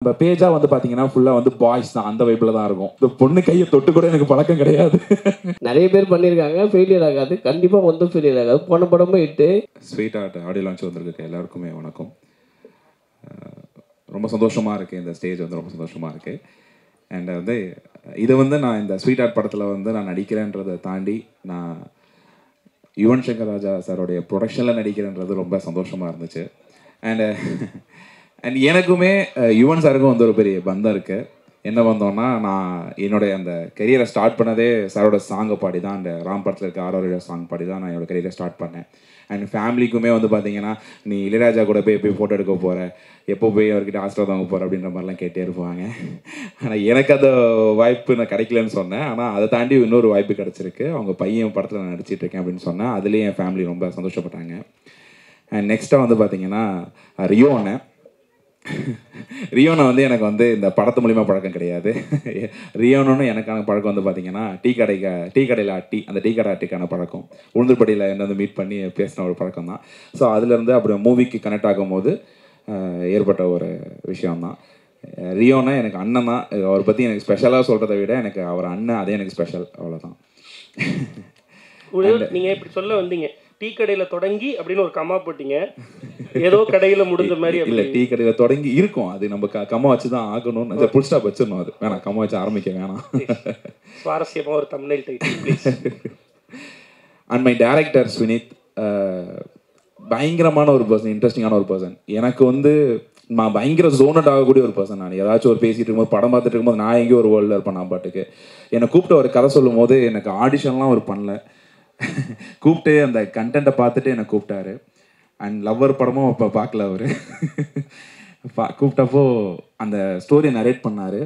நம்ம பேஜா வந்து பாத்தீங்கன்னா ஃபுல்லா வந்து பாய்ஸ் தான், அந்த வைப்ல தான் இருக்கும். இந்த பொண்ணு கையை தொட்டு கூட எனக்கு பழக்கம் கிடையாது. நிறைய பேர் பண்ணியிருக்காங்க, ஃபெயிலியர் ஆகாது. கண்டிப்பாக வந்து ஃபெயிலியர் ஆகாது. போன படமும் இட்டு ஸ்வீட் ஆர்ட் ஆடியோ லான்ச் வந்திருக்கு. எல்லாருக்குமே வணக்கம். ரொம்ப சந்தோஷமாக இருக்குது. இந்த ஸ்டேஜ் வந்து ரொம்ப சந்தோஷமாக இருக்குது. அண்ட் வந்து இதை வந்து நான் இந்த ஸ்வீட் ஆர்ட் படத்தில் வந்து நான் நடிக்கிறேன்றதை தாண்டி நான் யுவன் சங்கர் ராஜா சாரோடைய ப்ரொடக்ஷனில் நடிக்கிறேன்றது ரொம்ப சந்தோஷமாக இருந்துச்சு. அண்ட் எனக்குமே யுவன் சாருக்கும் வந்து ஒரு பெரிய பந்தம் இருக்குது. என்ன பந்தம்னா, நான் என்னுடைய அந்த கெரியரை ஸ்டார்ட் பண்ணதே சாரோட சாங்கை பாடி தான், அந்த ராம் படத்தில் இருக்க ஆரோட சாங் பாடி தான் நான் என்னோடய கெரியரை ஸ்டார்ட் பண்ணேன். அண்ட் ஃபேமிலிக்குமே வந்து பார்த்தீங்கன்னா, நீ இளையராஜா கூட போய் ஃபோட்டோ எடுக்க போகிற, எப்போ போய் அவர்கிட்ட ஆசிரியர் வாங்க போகிற அப்படின்ற மாதிரிலாம் கேட்டே இருப்பாங்க. ஆனால் எனக்கு அந்த வாய்ப்பு நான் கிடைக்கலன்னு சொன்னேன். ஆனால் அதை தாண்டி இன்னொரு வாய்ப்பு கிடச்சிருக்கு. அவங்க பையன் படத்தில் நான் நடிச்சிட்டு இருக்கேன் அப்படின்னு சொன்னேன். அதுலேயே என் ஃபேமிலி ரொம்ப சந்தோஷப்பட்டாங்க. அண்ட் நெக்ஸ்ட்டாக வந்து பார்த்தீங்கன்னா ரியோனை வந்து எனக்கு வந்து இந்த படத்து மூலிமா பழக்கம் கிடையாது. ரியோனு எனக்கான பழக்கம் வந்து பார்த்தீங்கன்னா டீ கடையில் அந்த டீ கடை அட்டிக்கான பழக்கம். உளுந்தூர்படியில் என்ன வந்து மீட் பண்ணி பேசின ஒரு பழக்கம் தான். ஸோ அதுலேருந்து அப்படி மூவிக்கு கனெக்ட் ஆகும்போது ஏற்பட்ட ஒரு விஷயம்தான். ரியோனா எனக்கு அண்ணன் தான். அவரை பற்றி எனக்கு ஸ்பெஷலாக சொல்கிறத விட எனக்கு அவர் அண்ணன், அதே எனக்கு ஸ்பெஷல், அவ்வளோதான். நீங்கள் இப்படி சொல்ல வந்தீங்க, டீ கடையில் தொடங்கி அப்படின்னு ஒரு கம்மா போட்டீங்க, ஏதோ கடையில் முடிஞ்ச மாதிரி. இல்லை, டீ கடையில் தொடங்கி இருக்கும், அது நம்ம கம்மா வச்சு தான் ஆகணும்னு புல் ஸ்டாப் வச்சிடணும். அது வேணாம், கம்மா வச்சு ஆரம்பிக்க வேணாம். சுவாரஸ்யமாக ஒரு thumbnail title please. And my director Swinith பயங்கரமான ஒரு பர்சன், இன்ட்ரெஸ்டிங்கான ஒரு பர்சன். எனக்கு வந்து நான் பயங்கர ஜோனட் ஆகக்கூடிய ஒரு பர்சன். நான் ஏதாச்சும் ஒரு பேசிகிட்டு இருக்கும்போது, படம் பார்த்துட்டு இருக்கும்போது நான் எங்கேயும் ஒரு வேர்ல்டில் இருப்பேன். நான் பாட்டுக்கு என்னை கூப்பிட்டு ஒரு கதை சொல்லும் போது எனக்கு ஆடிஷன்லாம் அவர் பண்ணல. கூப்பிட்டு அந்த கண்டென்ட்டை பார்த்துட்டு என்னை கூப்பிட்டாரு. அண்ட் லவ்வர் படமும் இப்போ பார்க்கல அவர். கூப்பிட்டப்போ அந்த ஸ்டோரியை நரேட் பண்ணார்.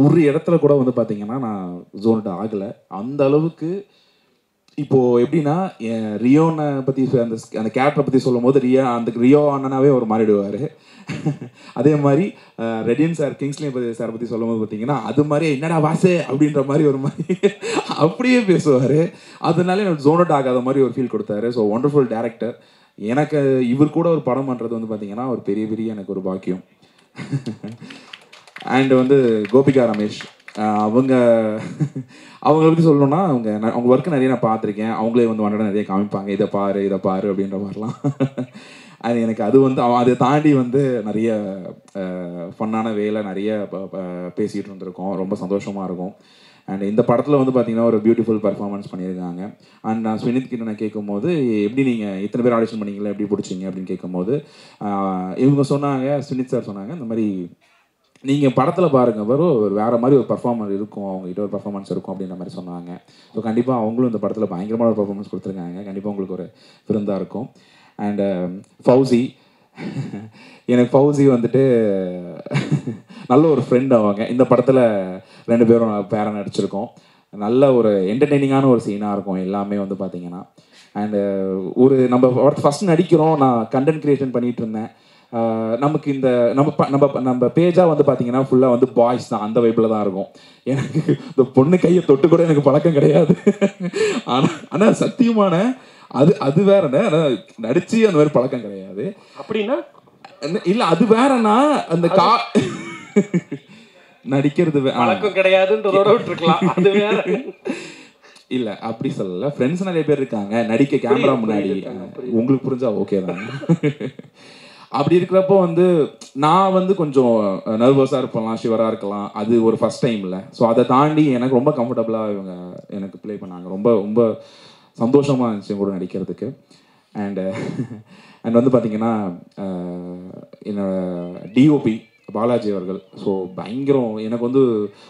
ஒரு இடத்துல கூட வந்து பார்த்தீங்கன்னா நான் ஜோனட் ஆகலை. அந்த அளவுக்கு இப்போது எப்படின்னா, ரியோனை பற்றி அந்த கேரக்டரை பற்றி சொல்லும் போது ரியோ அண்ணனாவே அவர் மாறிடுவார். அதே மாதிரி ரெடியன் சார், கிங்ஸ்லி சாரை பற்றி சொல்லும் போது பார்த்தீங்கன்னா அது மாதிரி என்னடா வாசு அப்படின்ற மாதிரி ஒரு மாதிரி அப்படியே பேசுவார். அதனால எனக்கு ஜோனட் ஆகாத மாதிரி ஒரு ஃபீல் கொடுத்தாரு. So wonderful director. எனக்கு இவர் கூட ஒரு படம் பண்ணுறது வந்து பார்த்தீங்கன்னா ஒரு பெரிய எனக்கு ஒரு பாக்கியம். அண்ட் வந்து கோபிகா ரமேஷ், அவங்கள பற்றி சொல்லணும்னா அவங்க ஒர்க்கு நிறைய நான் பார்த்துருக்கேன். அவங்களே வந்து வண்டட நிறைய காமிப்பாங்க, இதை பாரு அப்படின்ற மாதிரிலாம். அது எனக்கு அது வந்து அதை தாண்டி வந்து நிறைய ஃபன்னான வேலை நிறைய பேசிகிட்டு இருந்திருக்கோம். ரொம்ப சந்தோஷமாக இருக்கும். அண்ட் இந்த படத்தில் வந்து பார்த்திங்கன்னா ஒரு பியூட்டிஃபுல் பர்ஃபார்மன்ஸ் பண்ணியிருக்காங்க. அண்ட் நான் ஸ்வினித் கிட்ட நான் கேட்கும்போது, எப்படி நீங்கள் இத்தனை பேர் ஆடிஷன் பண்ணிங்களா, எப்படி பிடிச்சிங்க அப்படின்னு கேட்கும்போது இவங்க சொன்னாங்க, ஸ்வினித் சார் சொன்னாங்க, இந்த மாதிரி நீங்கள் படத்தில் பாருங்கள் ஒரு வேறு மாதிரி ஒரு பர்ஃபார்மர் இருக்கும், அவங்ககிட்ட ஒரு பர்ஃபார்மன்ஸ் இருக்கும் அப்படின்ற மாதிரி சொன்னாங்க. ஸோ கண்டிப்பாக அவங்களும் இந்த படத்தில் பயங்கரமான ஒரு பர்ஃபார்மன்ஸ் கொடுத்துருக்காங்க. கண்டிப்பாக உங்களுக்கு ஒரு விருந்தாக இருக்கும். அண்ட் ஃபௌசி, எனக்கு ஃபௌசி வந்துட்டு நல்ல ஒரு ஃப்ரெண்ட். அவங்க இந்த படத்தில் 2 பேரும் பேரை நடிச்சிருக்கோம். நல்ல ஒரு என்டர்டெய்னிங்கான ஒரு சீனாக இருக்கும் எல்லாமே வந்து பார்த்தீங்கன்னா. அண்டு ஒரு நம்ம ஃபஸ்ட் நடிக்கிறோம், நான் கண்டென்ட் க்ரியேஷன் பண்ணிகிட்டு இருந்தேன். நமக்கு இந்த நம்ம பேஜாக வந்து பார்த்தீங்கன்னா ஃபுல்லாக வந்து பாய்ஸ் தான், அந்த வைப்பில் தான் இருக்கும். எனக்கு இந்த பொண்ணு கையை தொட்டு கூட எனக்கு பழக்கம் கிடையாது. ஆனால் சத்தியமான அது வேறண்ணே. ஆனால் நடிச்சு அந்த மாதிரி பழக்கம் கிடையாது. அப்படின்னா இல்லை, அது வேறண்ணா. அந்த நடிக்கிறது பழக்கம் கிடையாதுன்றதோட விட்டுருக்கலாம். அது வேற இல்லை, அப்படி சொல்லலை. ஃப்ரெண்ட்ஸ் நிறைய பேர் இருக்காங்க நடிக்க கேமரா முன்னாடி. உங்களுக்கு புரிஞ்சா ஓகே தான். அப்படி இருக்கிறப்போ வந்து நான் வந்து கொஞ்சம் நர்வஸாக இருப்பலாம், ஷிவராக இருக்கலாம். அது ஒரு ஃபஸ்ட் டைம் இல்லை. ஸோ அதை தாண்டி எனக்கு ரொம்ப கம்ஃபர்டபுளாக இவங்க எனக்கு ப்ளே பண்ணாங்க. ரொம்ப ரொம்ப சந்தோஷமாக இருந்துச்சு கூட நடிக்கிறதுக்கு. அண்ட் வந்து பார்த்திங்கன்னா என்னோட டிஓபி பாலாஜி அவர்கள். ஸோ பயங்கரம். எனக்கு வந்து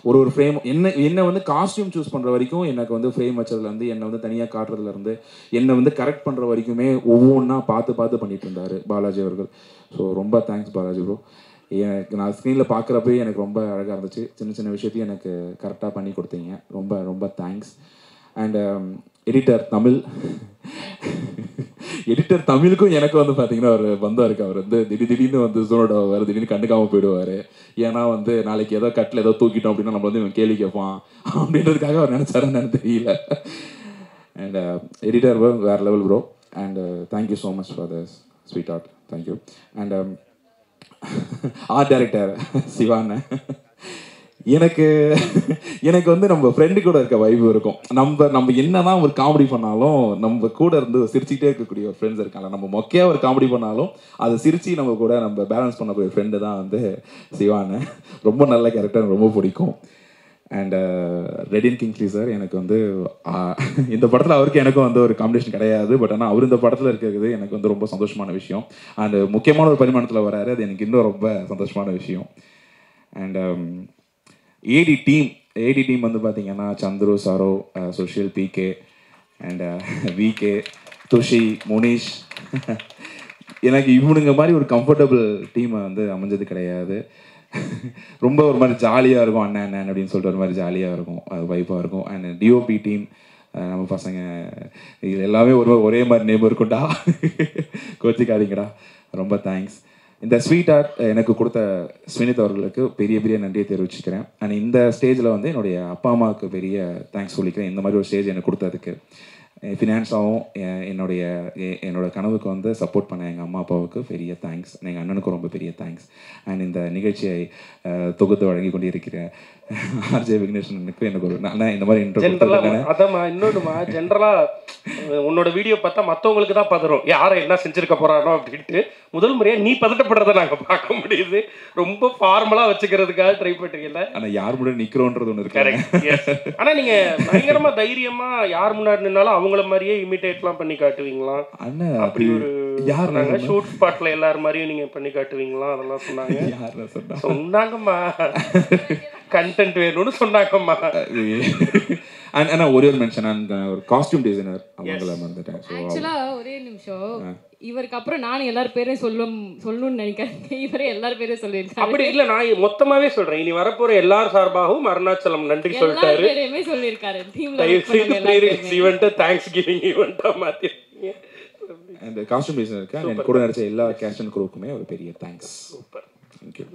ஒரு ஃப்ரேம் என்னை வந்து காஸ்டியூம் சூஸ் பண்ணுற வரைக்கும், எனக்கு வந்து ஃப்ரேம் வச்சதுலேருந்து, என்னை வந்து தனியாக காட்டுறதுலேருந்து, என்னை வந்து கரெக்ட் பண்ணுற வரைக்குமே ஒவ்வொன்றா பார்த்து பண்ணிட்டு இருந்தார் பாலாஜி அவர்கள். ஸோ ரொம்ப தேங்க்ஸ் பாலாஜி ப்ரோ. எனக்கு நான் ஸ்க்ரீனில் பார்க்குறப்பே எனக்கு ரொம்ப அழகாக இருந்துச்சு. சின்ன விஷயத்தையும் எனக்கு கரெக்டாக பண்ணி கொடுத்தீங்க. ரொம்ப ரொம்ப தேங்க்ஸ். அண்ட் எடிட்டர் தமிழுக்கும் எனக்கு வந்து பார்த்தீங்கன்னா ஒரு பந்தம் இருக்குது. அவர் வந்து திடீர்னு வந்து ஜோனோட வர திடீர்னு கண்டுக்காமல் போயிடுவார். ஏன்னா வந்து நாளைக்கு ஏதோ கட்டில் ஏதோ தூக்கிட்டோம் அப்படின்னா நம்ம வந்து இவன் கேள்வி கேட்பான் அப்படின்றதுக்காக அவர் நினச்சாருன்னு எனக்கு தெரியல. அண்ட் எடிட்டர் வேறு level bro. And thank you so much for the sweetheart. Thank you. And art director சிவான்னு. எனக்கு எனக்கு வந்து நம்ம ஃப்ரெண்டு கூட இருக்க வைப் இருக்கும். நம்ம என்னதான் ஒரு காமெடி பண்ணாலும் நம்ம கூட இருந்து சிரிச்சுக்கிட்டே இருக்கக்கூடிய ஒரு ஃப்ரெண்ட்ஸ் இருக்காங்க. நம்ம மொக்கையாக ஒரு காமெடி பண்ணாலும் அதை சிரிச்சு நம்ம கூட நம்ம பேலன்ஸ் பண்ணக்கூடிய ஃப்ரெண்டு தான் வந்து சிவான்னு. ரொம்ப நல்ல கேரக்டர், ரொம்ப பிடிக்கும். அண்ட் ரெடின் கிங்ஸ்லி சார் எனக்கு வந்து இந்த படத்தில் அவருக்கு எனக்கும் வந்து ஒரு காம்பினேஷன் கிடையாது. பட் ஆனால் அவர் இந்த படத்தில் இருக்கிறது எனக்கு வந்து ரொம்ப சந்தோஷமான விஷயம். அண்ட் முக்கியமான ஒரு பரிமாணத்தில் வராரு, அது எனக்கு இன்னும் ரொம்ப சந்தோஷமான விஷயம். அண்ட் ஏடி டீம் வந்து பார்த்தீங்கன்னா Chandru, Saro, Sushil, PK and VK, Thushi, Munish. எனக்கு இவனுங்க மாதிரி ஒரு கம்ஃபர்டபுள் டீமை வந்து அமைஞ்சது கிடையாது. ரொம்ப ஒரு மாதிரி ஜாலியாக இருக்கும், அண்ணன் அப்படின்னு சொல்லிட்டு ஒரு மாதிரி ஜாலியாக இருக்கும், அது வைப்பாக இருக்கும். அண்ட் டிஓபி டீம் நம்ம பசங்க இது எல்லாமே ஒரே மாதிரி நேம் இருக்கும்டா, கோச்சிக்காதீங்கடா. ரொம்ப தேங்க்ஸ். இந்த ஸ்வீட் ஆர்ட் எனக்கு கொடுத்த ஸ்வினித் அவர்களுக்கு பெரிய பெரிய நன்றியை தெரிவிச்சுக்கிறேன். அண்ட் இந்த ஸ்டேஜில் வந்து என்னுடைய அப்பா அம்மாவுக்கு பெரிய தேங்க்ஸ் சொல்லிக்கிறேன். இந்த மாதிரி ஒரு ஸ்டேஜ் எனக்கு கொடுத்ததுக்கு. ஃபினான்ஸாகவும் என்னோட கனவுக்கு வந்து சப்போர்ட் பண்ண எங்கள் அம்மா அப்பாவுக்கு பெரிய தேங்க்ஸ். எங்கள் அண்ணனுக்கும் ரொம்ப பெரிய தேங்க்ஸ். அண்ட் இந்த நிகழ்ச்சியை தொகுத்து வழங்கி கொண்டு இருக்கிற ஆர்ஜே விக்னேஷனுக்கு எனக்கு ஒரு நான் இந்த மாதிரி இன்னொன்றுமா ஜென்ரலாக உன்னோட வீடியோ பார்த்தா மற்றவங்களுக்கு தான் பதறும், யாரை என்ன செஞ்சுருக்க போகிறானோ அப்படின்ட்டு. முதல் முறையாக நீ பதட்டப்படுறதை நாங்கள் பார்க்க முடியுது. ரொம்ப ஃபார்மலாக வச்சுக்கிறதுக்காக ட்ரை பண்ணுறீங்கல்ல. ஆனால் யார் முன்னாடி நிற்கிறோன்றது ஒன்று இருக்கு. கரெக்ட். ஆனால் நீங்கள் பயங்கரமாக தைரியமாக யார் முன்னாடி நின்னாலும் அவங்கள மாதிரியே இமிட்டேட்லாம் பண்ணி காட்டுவீங்களா? அண்ணன் அப்படி ஒரு யார் நாங்கள் ஷூட் ஸ்பாட்டில் எல்லாரும் மாதிரியும் நீங்கள் பண்ணி காட்டுவீங்களா? அதெல்லாம் சொன்னாங்க. சொன்னாங்கம்மா, கண்டென்ட் வேணும்னு சொன்னாங்கம்மா. ஆனால் ஒரே ஒரு மென்ஷன், ஒரு காஸ்டியூம் டிசைனர் அவங்கள வந்துட்டேன். ஆக்சுவலாக ஒரே நிமிஷம், இவருக்கு அப்புறம் நானும் எல்லார் பேரையும் சொல்லணும்னு நினைக்கிறேன். இவரே எல்லார் பேரையும் சொல்லியிருக்காரு. அப்படி இல்லை, நான் மொத்தமாகவே சொல்கிறேன். இனி வரப்போகிற எல்லார் சார்பாகவும் அருணாச்சலம் நன்றி சொல்லிட்டாரு. பேரையுமே சொல்லியிருக்காரு. தேங்க்ஸ் கிவிங் ஈவெண்ட்டாக மாற்றிருக்கீங்க. அந்த காஸ்டியூம் டிசைனருக்கு எனக்கு கூட நடிச்ச எல்லா கேஸ்ட் அண்ட் குரூவுக்குமே ஒரு பெரிய தேங்க்ஸ். Super,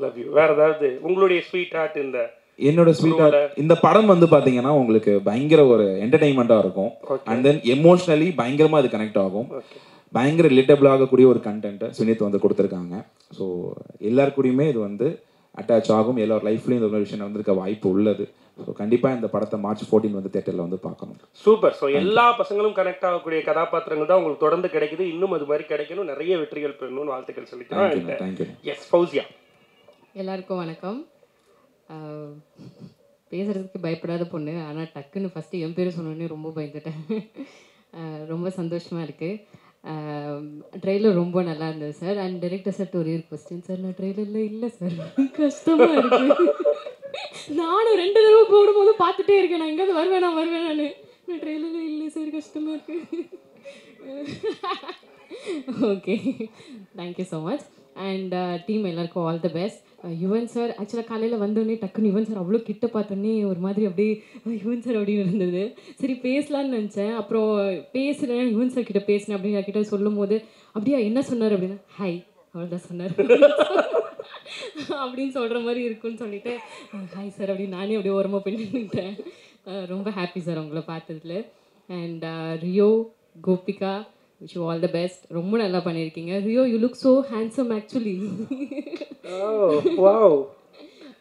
love you. வேற ஏதாவது உங்களுடைய ஸ்வீட் ஆர்ட்? என்னோட ஸ்வீட் ஆர்ட் இந்த படம் வந்து பாத்தீங்கன்னா உங்களுக்கு பயங்கர ஒரு என்டர்டைன்மெண்டா இருக்கும். அண்ட் தென் எமோஷனலி பயங்கரமா அது கனெக்ட் ஆகும். பயங்கர ரிலேட்டபிள் ஆகக்கூடிய ஒரு கண்டென்ட் சுனித் வந்து கொடுத்துருக்காங்க. ஸோ எல்லாருக்கூடயுமே இது வந்து அட்டாச் ஆகும். எல்லார் லைஃப்லையும் இந்த ஒரு விஷயம் வந்திருக்க வாய்ப்பு உள்ளது. ஸோ கண்டிப்பாக இந்த படத்தை March 14 வந்து தேட்டரில் வந்து பார்க்கணும். சூப்பர். ஸோ எல்லா பசங்களும் கனெக்ட் ஆகக்கூடிய கதாபாத்திரங்கள் தான் உங்களுக்கு தொடர்ந்து கிடைக்குது. இன்னும் அது மாதிரி கிடைக்கணும், நிறைய வெற்றிகள் பெறணும்னு வாழ்த்துக்கள் சொல்லிக்கிறேன். தேங்க்யூ. எஸ் ஃபௌசியா. எல்லாருக்கும் வணக்கம். பேசுகிறதுக்கு பயப்படாத பொண்ணு, ஆனால் டக்குன்னு ஃபஸ்ட்டு என் பேர் சொன்னோன்னே ரொம்ப பயந்துட்டேன். ரொம்ப சந்தோஷமாக இருக்குது. ட்ரெய்லர் ரொம்ப நல்லா இருந்தது சார். அண்ட் டைரக்டர் சார் ஒரே ஒரு கொஸ்டின் சார், நான் ட்ரெய்லரில் இல்லை சார், கஷ்டமாக இருக்குது. நானும் 2 தடவை போடும்போது பார்த்துட்டே இருக்கேன், நான் எங்கேயாவது வருவேன் நான் ட்ரெய்லரில் இல்லை சார், கஷ்டமாக இருக்குது. Okay, thank you so much. And team எல்லாருக்கும் all the best. Yuvan sir ஆக்சுவலாக காலையில் வந்தோடனே டக்குன்னு யுவன் சார் அவ்வளோ கிட்ட பார்த்தோன்னே ஒரு மாதிரி அப்படியே யுவன் சார் அப்படின்னு இருந்தது. சரி பேசலான்னு நினச்சேன். அப்புறம் பேசுகிறேன், யுவன் சார் கிட்ட பேசினேன் அப்படின்னு என்கிட்ட சொல்லும் போது அப்படியா என்ன சொன்னார் அப்படின்னா, ஹாய் அவ்வளோதான் சொன்னார் அப்படின்னு சொல்கிற மாதிரி இருக்குன்னு சொல்லிட்டு ஹாய் சார் அப்படின்னு நானே அப்படியே ஓரமாக பண்ணிட்டேன். ரொம்ப ஹாப்பி சார் உங்களை பார்த்ததுல. And Rio, Gopika, wish you all the best. ரொம்ப நல்லா பண்ணிருக்கீங்க. Rio, you look so handsome actually. Oh wow.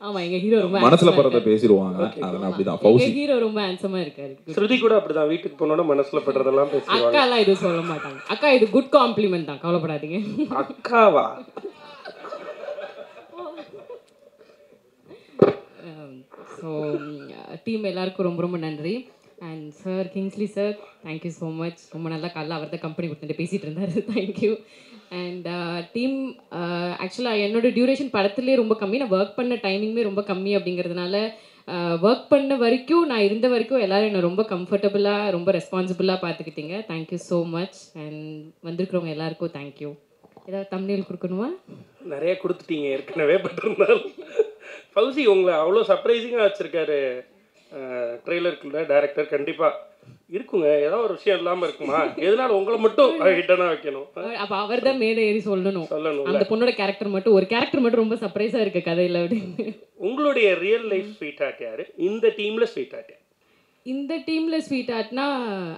ஆமா, எங்க ஹீரோ ரொம்ப மனசுல பறத பேசிடுவாங்க. அதனால அப்படிதான் ஃபௌசி. எங்க ஹீரோ ரொம்ப ஹேண்ட்ஸமா இருக்காரு. ஸ்ருதி கூட அப்படிதான், வீட்டுக்கு போனோட மனசுல படுறதெல்லாம் பேசுவாங்க. அக்கா எல்லாம் இது சொல்ல மாட்டாங்க. அக்கா இது குட் காம்ப்ளிமெண்ட் தான், கவலைப்படாதீங்க. அக்காவா? ஸோ டீம் எல்லாருக்கும் ரொம்ப ரொம்ப நன்றி. And sir, Kingsley sir, thank you so much. ரொம்ப நல்லா காலைல அவர் தான் கம்பெனி கொடுத்துட்டு பேசிகிட்டு இருந்தார். தேங்க்யூ. அண்ட் டீம், ஆக்சுவலாக என்னோடய டியூரேஷன் படத்துலேயே ரொம்ப கம்மி. நான் ஒர்க் பண்ண டைமிங்குமே ரொம்ப கம்மி. அப்படிங்கிறதுனால ஒர்க் பண்ண வரைக்கும், நான் இருந்த வரைக்கும் எல்லோரும் என்னை ரொம்ப கம்ஃபர்டபுளாக, ரொம்ப ரெஸ்பான்சிபிளாக பார்த்துக்கிட்டீங்க. Thank you so much. அண்ட் வந்திருக்கிறவங்க எல்லாருக்கும் தேங்க்யூ. ஏதாவது தம்ப்நெயில் கொடுக்கணுமா? நிறைய கொடுத்துட்டீங்க ஏற்கனவே. பட் இருந்தாலும் ஃபௌசி உங்களை அவ்வளோ சர்ப்ரைசிங்காக வச்சுருக்காரு ட்ரெய்லருக்குள்ள டைரக்டர். கண்டிப்பாக இருக்குங்க, ஏதாவது ஒரு விஷயம் இல்லாமல் இருக்குமா? எதனால உங்களை மட்டும் ஹிட்டனாக வைக்கணும்? அப்போ அவர் தான் மேலே ஏறி சொல்லணும். அந்த பொண்ணோட கேரக்டர் மட்டும், ஒரு கேரக்டர் மட்டும் ரொம்ப சர்ப்ரைஸாக இருக்குது கதையில் அப்படின்னு. உங்களுடைய ரியல் லைஃப் ஸ்வீட் ஆர்ட் யார்? இந்த டீமில் ஸ்வீட் ஆர்ட் யார்? இந்த டீம்ல ஸ்வீட் ஆர்ட்னா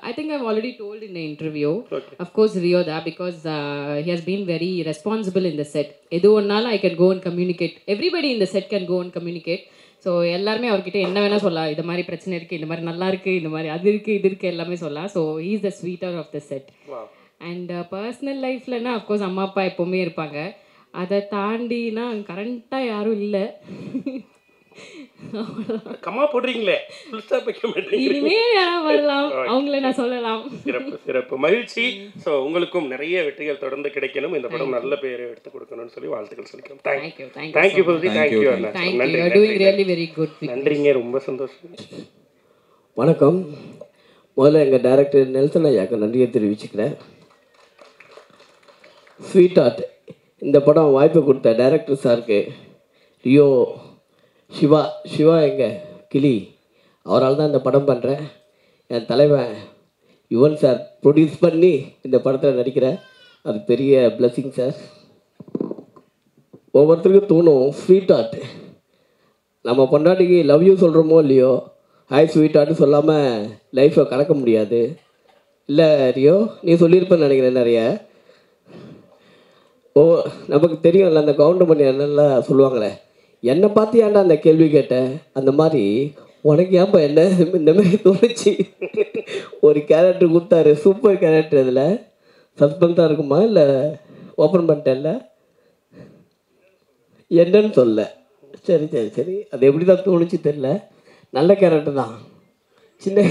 I think I've already told in interview of course Rio தான் because he has been very responsible in the set எது ஒன்னாலும் I can go and communicate everybody இந்த set can go and communicate so எல்லாருமே அவர்கிட்ட என்ன வேணால் சொல்லலாம் இது மாதிரி பிரச்சனை இருக்குது இந்த மாதிரி நல்லா இருக்குது இந்த மாதிரி அது இருக்குது இது இருக்குது எல்லாமே சொல்லலாம் so he is the sweetheart of the set and personal லைஃப்லன்னா அஃப்கோர்ஸ் அம்மா அப்பா எப்போவுமே இருப்பாங்க அதை தாண்டினா கரண்ட்டாக யாரும் இல்லை கம்மா போடுறீங்களே இனிமே யாராவது வரலாம் அவங்கள நான் சொல்லலாம். சிறப்பு சிறப்பு மகிழ்ச்சி. ஸோ உங்களுக்கும் நிறைய வெற்றிகள் தொடர்ந்து கிடைக்கணும், இந்த படம் நல்ல பேரை எடுத்து கொடுக்கணும்னு சொல்லி வாழ்த்துக்கள் சொல்லிக்கிறோம். தேங்க்யூ பகுதி, தேங்க்யூ நன்றிங்க, ரொம்ப சந்தோஷம். வணக்கம். முதல்ல எங்கள் டைரக்டர் நெல்சன் ஐயாக்கு நன்றியை தெரிவிச்சுக்கிறேன். ஸ்வீட் ஆர்ட் இந்த படம் வாய்ப்பு கொடுத்த டைரக்டர் சாருக்கு, ரியோ, சிவா எங்கள் கிளி, அவரால் தான் இந்த படம் பண்ணுறேன். என் தலைவன் யுவன் சார் ப்ரொடியூஸ் பண்ணி இந்த படத்தில் நடிக்கிறேன், அது பெரிய பிளெஸிங் சார். ஒவ்வொருத்தருக்கும் தோணும் ஸ்வீட் ஆர்ட், நம்ம பொண்டாட்டிக்கு லவ் யூ சொல்கிறோமோ இல்லையோ, ஹாய் ஸ்வீட் ஆர்ட்னு சொல்லாமல் லைஃப்பை கடக்க முடியாது. இல்லை ரியோ, நீ சொல்லியிருப்பேன்னு நினைக்கிறேன் நிறைய. நமக்கு தெரியும்ல அந்த கவுண்டமணி என்னெல்லாம் சொல்லுவாங்களே, என்னை பார்த்து ஏன்டா அந்த கேள்வி கேட்டேன், அந்த மாதிரி உனக்கு ஏன்பா என்ன இந்த மாதிரி தோணுச்சு. ஒரு கேரக்டர் கொடுத்தாரு, சூப்பர் கேரக்டர். இதில் சஸ்பென்ஸாக இருக்குமா இல்லை ஓப்பன் பண்ணிட்டேன்ல, என்னன்னு சொல்ல. சரி சரி சரி, அது எப்படி தான் தோணுச்சு தெரில. நல்ல கேரக்டர் தான். சின்ன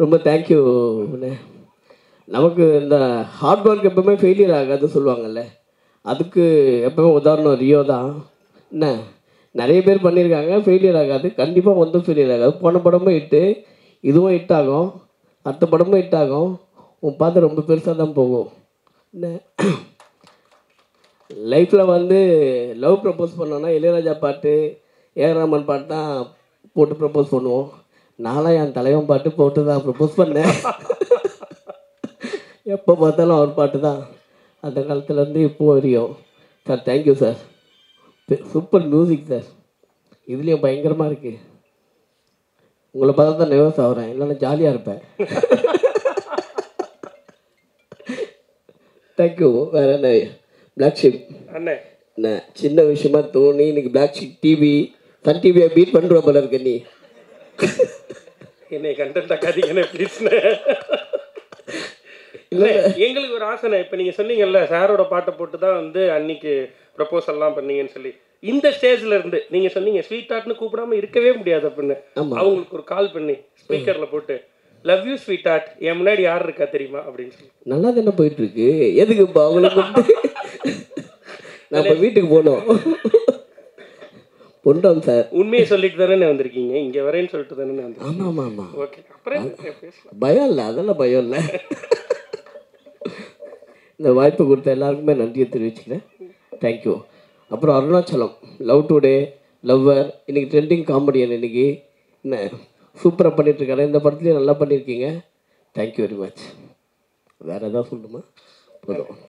ரொம்ப தேங்க்யூ. நமக்கு இந்த ஹார்ட் ஒர்க் எப்பவுமே ஃபெயிலியர் ஆகாதுன்னு சொல்லுவாங்கல்ல, அதுக்கு எப்பவுமே உதாரணம் ரியோ தான். என்ன நிறைய பேர் பண்ணியிருக்காங்க, ஃபெயிலியர் ஆகாது, கண்டிப்பாக ஒன்றும் ஃபெயிலியர் ஆகாது. போன படமும் ஹிட்டு, இதுவும் ஹிட் ஆகும், அடுத்த படமும் ஹிட் ஆகும். உன் பார்த்து ரொம்ப பெருசாக தான் போகும். என்ன லைஃப்பில் வந்து லவ் ப்ரப்போஸ் பண்ணோன்னா இளையராஜா பாட்டு, ஏஆர் ரஹ்மான் பாட்டு தான் போட்டு ப்ரப்போஸ் பண்ணுவோம். நானும் என் தலைவன் பாட்டு போட்டு தான் ப்ரப்போஸ் பண்ணேன். எப்போ பார்த்தாலும் அவர் பாட்டு தான், அந்த காலத்துலேருந்து இப்போ வரையும். Sir thank you sir, super music sir, இதுலேயும் பயங்கரமாக இருக்குது. உங்களை பார்த்தா தான் நர்வஸ் ஆகிறேன், இல்லைன்னா ஜாலியாக இருப்பேன். தேங்க்யூ. வேறு என்ன, பிளாக் ஷிப் என்ன சின்ன விஷயமா தோணி இன்னைக்கு பிளாக் ஷிப் டிவி, சன் டிவியை பீட் பண்ணுற போல இருக்க. நீ என்னை கண்டென்ட் ஆக்காதீங்கன்னு ப்ளீஸ்ண்ணே. இல்லை எங்களுக்கு ஒரு ஆசைண்ணே, இப்போ நீங்கள் சொன்னீங்கல்ல சாரோட பாட்டை போட்டு தான் வந்து அன்னைக்கு ப்ரப்போசல்லாம் பண்ணீங்கன்னு சொல்லி, இந்த ஸ்டேஜில் இருந்து நீங்கள் சொன்னீங்க ஸ்வீட் ஆர்ட்னு கூப்பிடாம இருக்கவே முடியாது அப்படின்னு. அவங்களுக்கு ஒரு கால் பண்ணி ஸ்பீக்கரில் போட்டு லவ் யூ ஸ்வீட் ஆர்ட், என் முன்னாடி யார் இருக்கா தெரியுமா அப்படின்னு சொல்லி. நல்லா தானே போயிட்டு இருக்கு. எதுக்கு இப்போ அவங்களுக்கு நம்ம வீட்டுக்கு போனோம் பொண்டோம் சார். உண்மையை சொல்லிட்டு தானே வந்திருக்கீங்க, இங்கே வரேன்னு சொல்லிட்டு தானே வந்து. ஆமாம் ஆமாம் ஆமாம். ஓகே, அப்புறம் பயம் இல்லை, அதெல்லாம் பயம் இல்லை. இந்த வாய்ப்பு கொடுத்த எல்லாருக்குமே நன்றியை தெரிவிச்சுக்கிறேன். தேங்க்யூ. அப்புறம் அருணாச்சலம், லவ் டுடே, லவ்வர், இன்றைக்கி ட்ரெண்டிங் காமெடியன், இன்றைக்கி என்ன சூப்பராக பண்ணிகிட்ருக்காரு. இந்த படத்துலேயும் நல்லா பண்ணியிருக்கீங்க. Thank you very much. வேறு எதாவது சொல்லணுமா? போதும்.